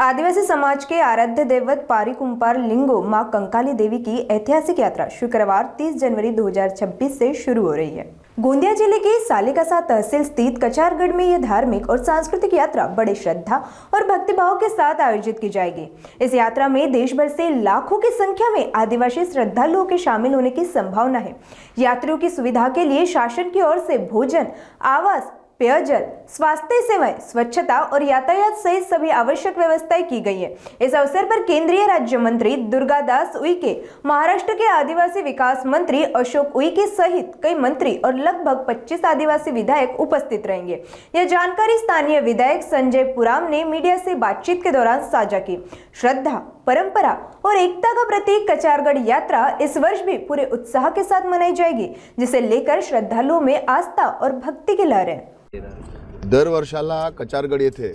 आदिवासी समाज के आराध्य देवत पारीकुंपार लिंगो मां कंकाली देवी की ऐतिहासिक यात्रा शुक्रवार 30 जनवरी 2026 से शुरू हो रही है। गोंदिया जिले के सालेकसा तहसील स्थित कचारगढ़ में यह धार्मिक और सांस्कृतिक यात्रा बड़े श्रद्धा और भक्तिभाव के साथ आयोजित की जाएगी। इस यात्रा में देश भर से लाखों की संख्या में आदिवासी श्रद्धालुओं के शामिल होने की संभावना है। यात्रियों की सुविधा के लिए शासन की ओर से भोजन, आवास, पेयजल, स्वास्थ्य सेवाएं, स्वच्छता और यातायात सहित सभी आवश्यक व्यवस्थाएं की गई है। इस अवसर पर केंद्रीय राज्य मंत्री दुर्गादास उइके, महाराष्ट्र के आदिवासी विकास मंत्री अशोक उइके सहित कई मंत्री और लगभग 25 आदिवासी विधायक उपस्थित रहेंगे। यह जानकारी स्थानीय विधायक संजय पुराम ने मीडिया से बातचीत के दौरान साझा की। श्रद्धा, परंपरा और एकता का प्रतीक कचारगढ़ यात्रा इस वर्ष भी पूरे उत्साह के साथ मनाई जाएगी, जिसे लेकर श्रद्धालुओं में आस्था और भक्ति की लहर है। दरवर्षाला कचारगड येथे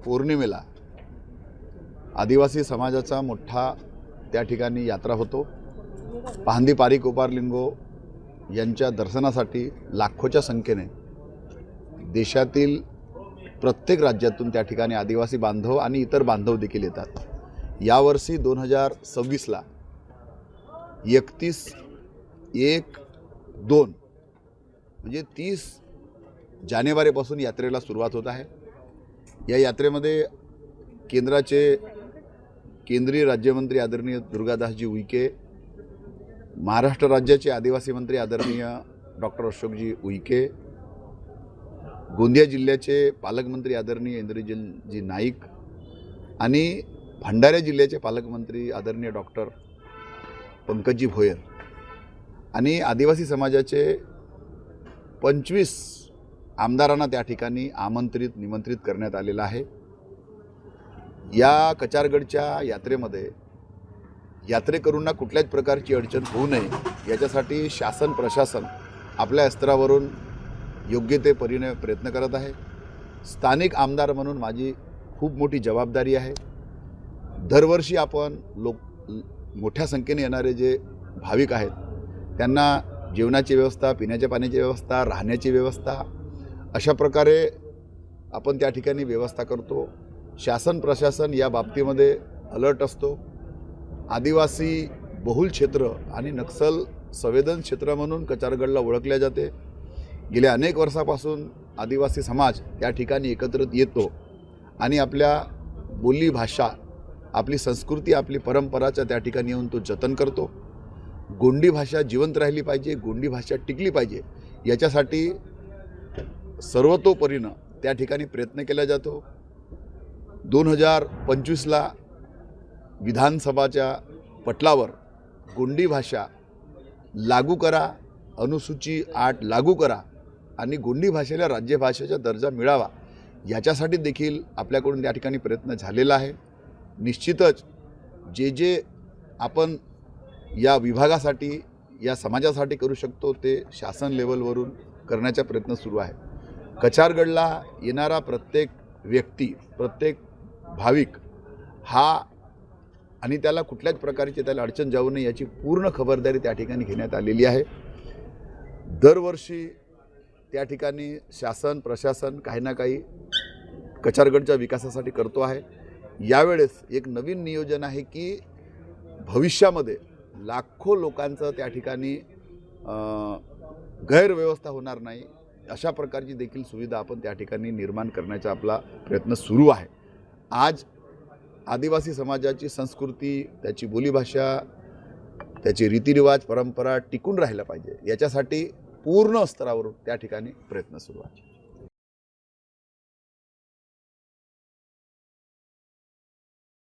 पौर्णिमेला आदिवासी समाजाचा मोठा त्या ठिकाणी यात्रा होतो। पाहंदी पारीकुंपार लिंगो यांच्या दर्शनासाठी लाखोच्या संख्येने देशातील प्रत्येक राज्यातून त्या ठिकाणी आदिवासी बांधव आणि इतर बांधव देखील येतात। यावर्षी 2026ला 31/1/2 म्हणजे 30 जानेवारीपासून यात्रेला सुरुवात होत आहे। या यात्रेमध्ये केंद्राचे केंद्रीय राज्यमंत्री आदरणीय दुर्गादासजी उइके, महाराष्ट्र राज्याचे आदिवासी मंत्री आदरणीय डॉक्टर अशोकजी उइके, गोंदिया जिल्ह्याचे पालकमंत्री आदरणीय इंद्रजीजी नाईक आणि भंडारा जिल्ह्याचे पालकमंत्री आदरणीय डॉक्टर पंकजी भोयर आणि आदिवासी समाजाचे 25 आमदारांना त्या ठिकाणी निमंत्रित करण्यात आलेला आहे। या कचारगडच्या यात्रेमध्ये यात्रेकरूंना कुठल्याच प्रकारची अडचण होऊ नये याच्यासाठी शासन प्रशासन आपल्या स्तरावरून योग्य ते परीने प्रयत्न करत आहे। स्थानिक आमदार म्हणून माझी खूप मोठी जबाबदारी आहे। दरवर्षी आपण मोठ्या संख्येने येणारे जे भाविक आहेत त्यांना जेवणाची व्यवस्था, पिण्याच्या पाण्याची व्यवस्था, राहण्याची व्यवस्था अशा प्रकारे आपण त्या ठिकाणी व्यवस्था करतो। शासन प्रशासन या बाबतीमध्ये अलर्ट असतो। आदिवासी बहुल क्षेत्र आणि नक्सल संवेदन क्षेत्र म्हणून कचारगडला ओळखले जाते। गेल्या अनेक वर्षापासून आदिवासी समाज त्या ठिकाणी एकत्रित येतो आणि आपल्या बोली भाषा, आपली संस्कृती, आपली परंपराचा त्या ठिकाणी येऊन तो जतन करतो। गोंडी भाषा जिवंत राहिली पाहिजे, गोंडी भाषा टिकली पाहिजे याच्यासाठी सर्वतोपरीने त्या ठिकाणी प्रयत्न केला जातो। 2025ला विधानसभाच्या पटलावर गोंडी भाषा लागू करा, अनुसूची 8 लागू करा आणि गोंडी भाषेला राज्यभाषेचा दर्जा मिळावा याच्यासाठी देखील आपल्याकडून त्या ठिकाणी प्रयत्न झालेला आहे। निश्चितच जे आपण या विभागासाठी, या समाजासाठी करू शकतो ते शासन लेवलवरून करण्याचा प्रयत्न सुरू आहे। कचारगडला येणारा प्रत्येक व्यक्ती, प्रत्येक भाविक हा आणि त्याला कुठल्याच प्रकारची त्याला अडचण जाऊ नये याची पूर्ण खबरदारी त्या ठिकाणी घेण्यात आलेली आहे। दरवर्षी त्या ठिकाणी शासन प्रशासन काही ना काही कचारगडच्या विकासासाठी करतो आहे। यावेळेस एक नवीन नियोजन आहे की भविष्यामध्ये लाखो लोकांचं त्या ठिकाणी गैरव्यवस्था होणार नाही अशा प्रकारची देखील सुविधा आपण त्या ठिकाणी निर्माण करण्याचा आपला प्रयत्न सुरू आहे। आज आदिवासी समाजाची संस्कृती, त्याची बोलीभाषा, त्याचे रीतिरिवाज, परंपरा टिकून राहिला पाहिजे याच्यासाठी पूर्ण स्तरावरून त्या ठिकाणी प्रयत्न सुरू आहे।